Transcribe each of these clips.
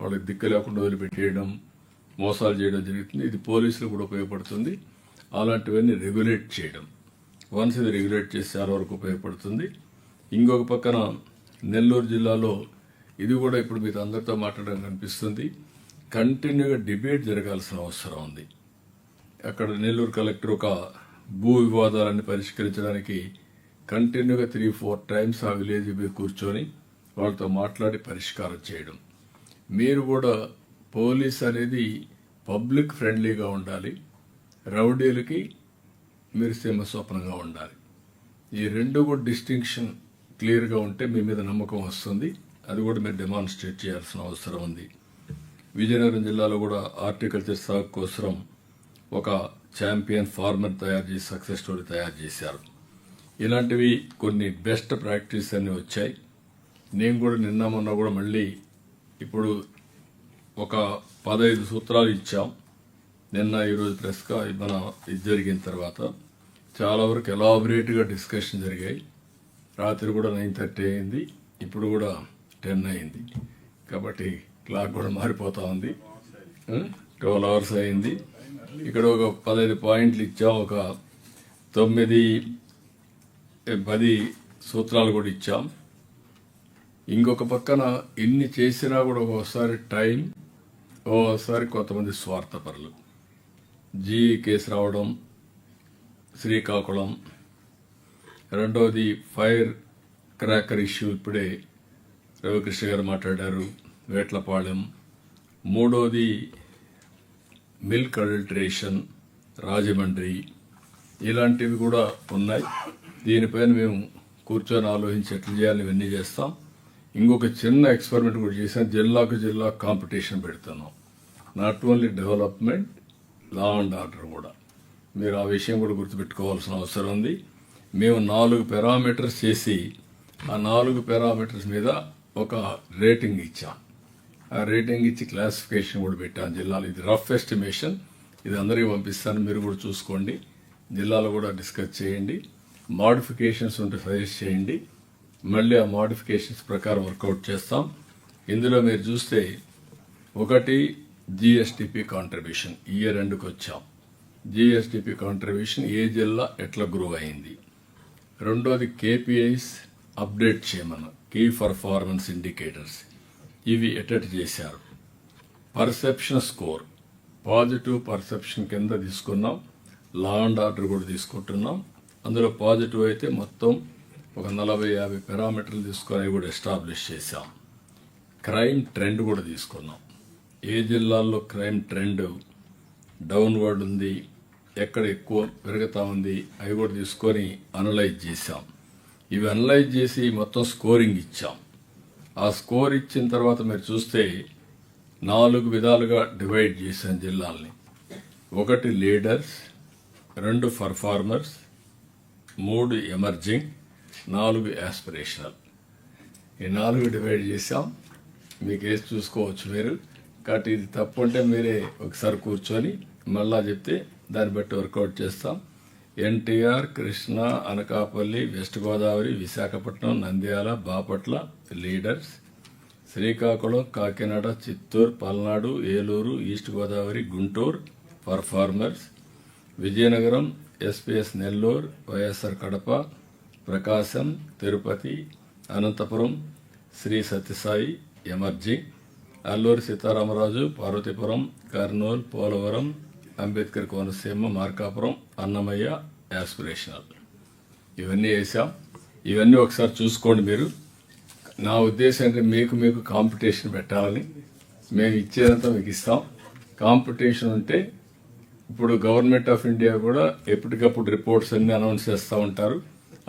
వాళ్ళకి దిక్కు లేకుండా వదిలిపెట్టేయడం, మోసాలు చేయడం జరుగుతుంది. ఇది పోలీసులు కూడా ఉపయోగపడుతుంది. అలాంటివన్నీ రెగ్యులేట్ చేయడం, వన్స్ ఇది రెగ్యులేట్ చేసి చాలా వరకు ఉపయోగపడుతుంది. ఇంకొక పక్కన నెల్లూరు జిల్లాలో ఇది కూడా ఇప్పుడు మీతో అందరితో మాట్లాడడం కనిపిస్తుంది. కంటిన్యూగా డిబేట్ జరగాల్సిన అవసరం ఉంది. అక్కడ నెల్లూరు కలెక్టర్ ఒక భూ వివాదాలన్నీ పరిష్కరించడానికి కంటిన్యూగా 3-4 టైమ్స్ ఆ విలేజ్ మీద కూర్చొని వాళ్ళతో మాట్లాడి పరిష్కారం చేయడం. మీరు కూడా పోలీస్ అనేది పబ్లిక్ ఫ్రెండ్లీగా ఉండాలి, రౌడీలకి మీరు సింహస్వప్నంగా ఉండాలి. ఈ రెండు కూడా డిస్టింక్షన్ క్లియర్గా ఉంటే మీ మీద నమ్మకం వస్తుంది. అది కూడా మీరు డెమాన్స్ట్రేట్ చేయాల్సిన అవసరం ఉంది. విజయనగరం జిల్లాలో కూడా హార్టికల్చర్ సాగు కోసం ఒక ఛాంపియన్ ఫార్మర్ తయారు చేసి సక్సెస్ స్టోరీ తయారు చేశారు. ఇలాంటివి కొన్ని బెస్ట్ ప్రాక్టీస్ అన్నీ వచ్చాయి. నేను కూడా నిన్న మొన్న కూడా మళ్ళీ ఇప్పుడు ఒక 15 సూత్రాలు ఇచ్చాం. నిన్న ఈరోజు ప్రెస్గా మన ఇది జరిగిన తర్వాత చాలా వరకు ఎలాబొరేట్గా డిస్కషన్ జరిగాయి. రాత్రి కూడా 9:30 అయింది, ఇప్పుడు కూడా 10 అయింది. కాబట్టి క్లాక్ కూడా మారిపోతా ఉంది. 12 అవర్స్ అయింది. ఇక్కడ ఒక 15 పాయింట్లు ఇచ్చాం, ఒక 9-10 సూత్రాలు కూడా ఇచ్చాం. ఇంకొక పక్కన ఇన్ని చేసినా కూడా ఒకసారి టైం, ఓసారి కొంతమంది స్వార్థపరులు జీఈ కేసు రావడం, శ్రీకాకుళం, రెండవది ఫైర్ క్రాకర్ ఇష్యూ ఇప్పుడే రవికృష్ణ గారు మాట్లాడారు, వేట్లపాళెం, మూడోది మిల్క్ అడల్టరేషన్ రాజమండ్రి, ఇలాంటివి కూడా ఉన్నాయి. దీనిపైన మేము కూర్చొని ఆలోచించి ఎట్లా చేయాలి ఇవన్నీ చేస్తాం. ఇంకొక చిన్న ఎక్స్పెరిమెంట్ కూడా చేసాం. జిల్లాకు జిల్లా కాంపిటీషన్ పెడుతున్నాం. Not only development, law and order కూడా. మీరు ఆ విషయం కూడా గుర్తుపెట్టుకోవాల్సిన అవసరం ఉంది. మేము 4 పారామీటర్స్ చేసి ఆ 4 పారామీటర్స్ మీద ఒక రేటింగ్ ఇచ్చాం. ఆ రేటింగ్ ఇచ్చి క్లాసిఫికేషన్ కూడా పెట్టాం జిల్లాలో. ఇది రఫ్ ఎస్టిమేషన్, ఇది అందరికీ పంపిస్తాను, మీరు కూడా చూసుకోండి. జిల్లాలో కూడా డిస్కస్ చేయండి. మోడిఫికేషన్స్ ఉంటే సజెస్ట్ చేయండి. మళ్ళీ ఆ మోడిఫికేషన్స్ ప్రకారం వర్కౌట్ చేస్తాం. ఇందులో మీరు చూస్తే ఒకటి జిఎస్టిపి కాంట్రిబ్యూషన్ ఇయర్ ఎండ్కి వచ్చాం. జిఎస్టిపి కాంట్రిబ్యూషన్ ఏ జిల్లా ఎట్లా గ్రో అయింది. రెండోది కేపీఐస్ అప్డేట్ చేయమన్న కీ పర్ఫార్మెన్స్ ఇండికేటర్స్, ఇవి ఎటెట్ చేశారు. పర్సెప్షన్ స్కోర్ పాజిటివ్ పర్సెప్షన్ కింద తీసుకున్నాం. లా అండ్ ఆర్డర్ కూడా తీసుకుంటున్నాం. అందులో పాజిటివ్ అయితే మొత్తం ఒక 40-50 పారామీటర్లు తీసుకొని కూడా ఎస్టాబ్లిష్ చేశాం. క్రైమ్ ట్రెండ్ కూడా తీసుకున్నాం. ఏ జిల్లాల్లో క్రైమ్ ట్రెండ్ డౌన్వర్డ్ ఉంది, ఎక్కడ ఎక్కువ పెరుగుతూ ఉంది, అవి కూడా తీసుకొని అనలైజ్ చేశాం. ఇవి అనలైజ్ చేసి మొత్తం స్కోరింగ్ ఇచ్చాం. ఆ స్కోర్ ఇచ్చిన తర్వాత మీరు చూస్తే 4 విధాలుగా డివైడ్ చేశాం జిల్లాల్ని. 1 లీడర్స్, 2 పర్ఫార్మర్స్, 3 ఎమర్జింగ్, 4 యాస్పిరేషనల్. ఈ 4 డివైడ్ చేశాం. మీకు వేసి చూసుకోవచ్చు మీరు. కాబట్టి ఇది తప్పు అంటే మీరే ఒకసారి కూర్చొని మళ్ళా చెప్తే దాన్ని బట్టి వర్కౌట్ చేస్తాం. NTR, Krishna, Anakapalli, west Godavari, Visakhapatnam, Nandyal, Bapatla leaders, Srikakulam, Kakinada, Chittoor, Palnadu, Eluru, east Godavari, Guntur performers, Vizianagaram, SPS Nellore, YSR Kadapa, Prakasam, Tirupati, Anantapur, Sri Sathya Sai emerging, Alluri Sitarama Raju, Parvathipuram, Kurnool, Polavaram, Ambedkar Konaseema, Markapuram, Annamayya aspirational. ఇవన్నీ వేసాం. ఇవన్నీ ఒకసారి చూసుకోండి మీరు. నా ఉద్దేశం అంటే మీకు కాంపిటీషన్ పెట్టాలని. మేము ఇచ్చేదంతా మీకు ఇస్తాం. కాంపిటీషన్ ఉంటే ఇప్పుడు గవర్నమెంట్ ఆఫ్ ఇండియా కూడా ఎప్పటికప్పుడు రిపోర్ట్స్ అన్ని అనౌన్స్ చేస్తూ ఉంటారు.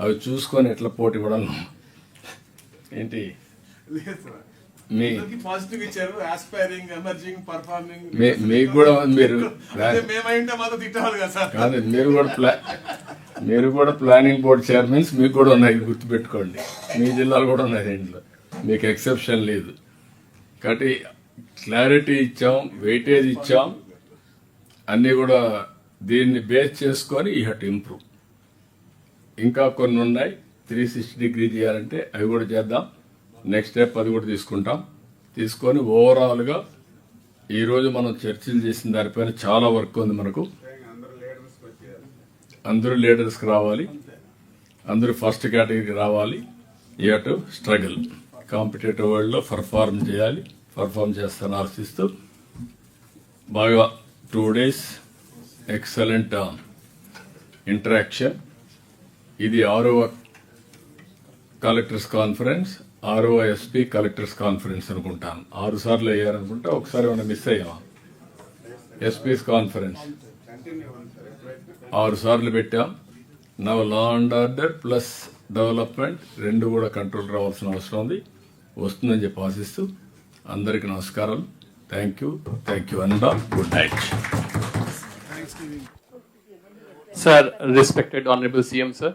అవి చూసుకొని ఎట్లా పోటీ పడాలి. ఏంటి పాజిటివ్ ఇచ్చారు, ఆస్పైరింగ్, ఎమర్జింగ్, పర్ఫార్మింగ్. మీకు కూడా మీరు మేమైంటే మాతో తిట్టాలి కదా సార్. కాదు, మీరు కూడా ప్లానింగ్ బోర్డ్ చైర్మన్స్ మీకు కూడా ఉన్నాయి, గుర్తుపెట్టుకోండి. మీ జిల్లాలు కూడా ఉన్నాయి దీంట్లో, మీకు ఎక్సెప్షన్ లేదు. కాబట్టి క్లారిటీ ఇచ్చాం, వెయిటేజ్ ఇచ్చాం, అన్నీ కూడా దీన్ని బేస్ చేసుకొని యూ హ్యావ్ టు ఇంప్రూవ్. ఇంకా కొన్ని ఉన్నాయి 360 డిగ్రీ చేయాలంటే, అవి కూడా చేద్దాం. నెక్స్ట్ స్టెప్ అది కూడా తీసుకుంటాం. తీసుకొని ఓవరాల్గా ఈరోజు మనం చర్చలు చేసిన దానిపైన చాలా వర్క్ ఉంది మనకు. అందరూ లీడర్స్కి రావాలి, అందరూ ఫస్ట్ కేటగిరీకి రావాలి. You have to struggle, competitive వరల్డ్లో పర్ఫార్మ్ చేయాలి. పర్ఫార్మ్ చేస్తాను ఆశిస్తూ బాగా 2 days ఎక్సలెంట్ ఇంటరాక్షన్. ఇది 6వ కలెక్టర్స్ కాన్ఫరెన్స్, 6వ ఎస్పీ కలెక్టర్స్ కాన్ఫరెన్స్ అనుకుంటాను. 6 సార్లు అయ్యారనుకుంటా, ఒకసారి ఏమైనా మిస్ అయ్యామా? ఎస్పీస్ కాన్ఫరెన్స్ 6 సార్లు పెట్టాం. Now law and order plus development రెండు కూడా కంట్రోల్ రావాల్సిన అవసరం ఉంది, వస్తుందని చెప్పి ఆశిస్తూ అందరికీ నమస్కారం. Thank you and good night. Sir, respected Honorable CM, sir.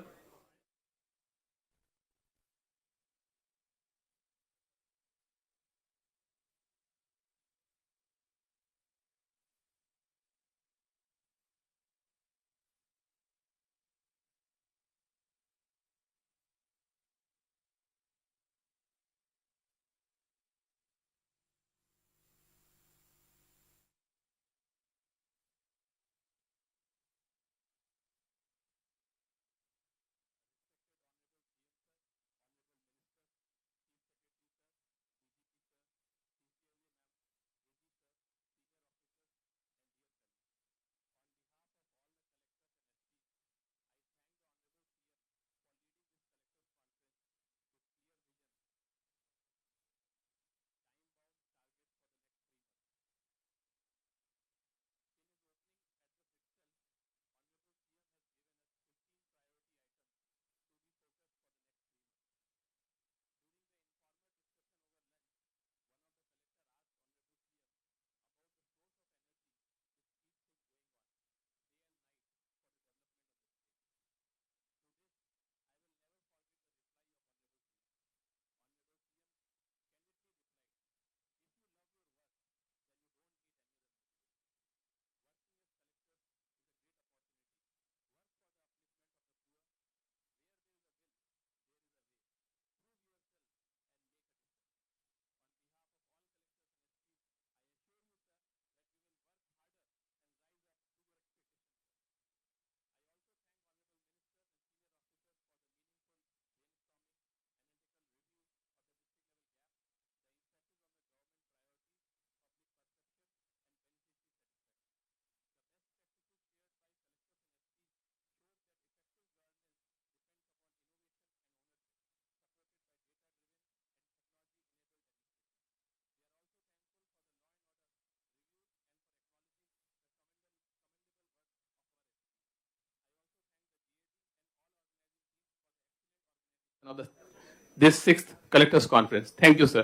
Now this 6th Collectors Conference. Thank you, sir.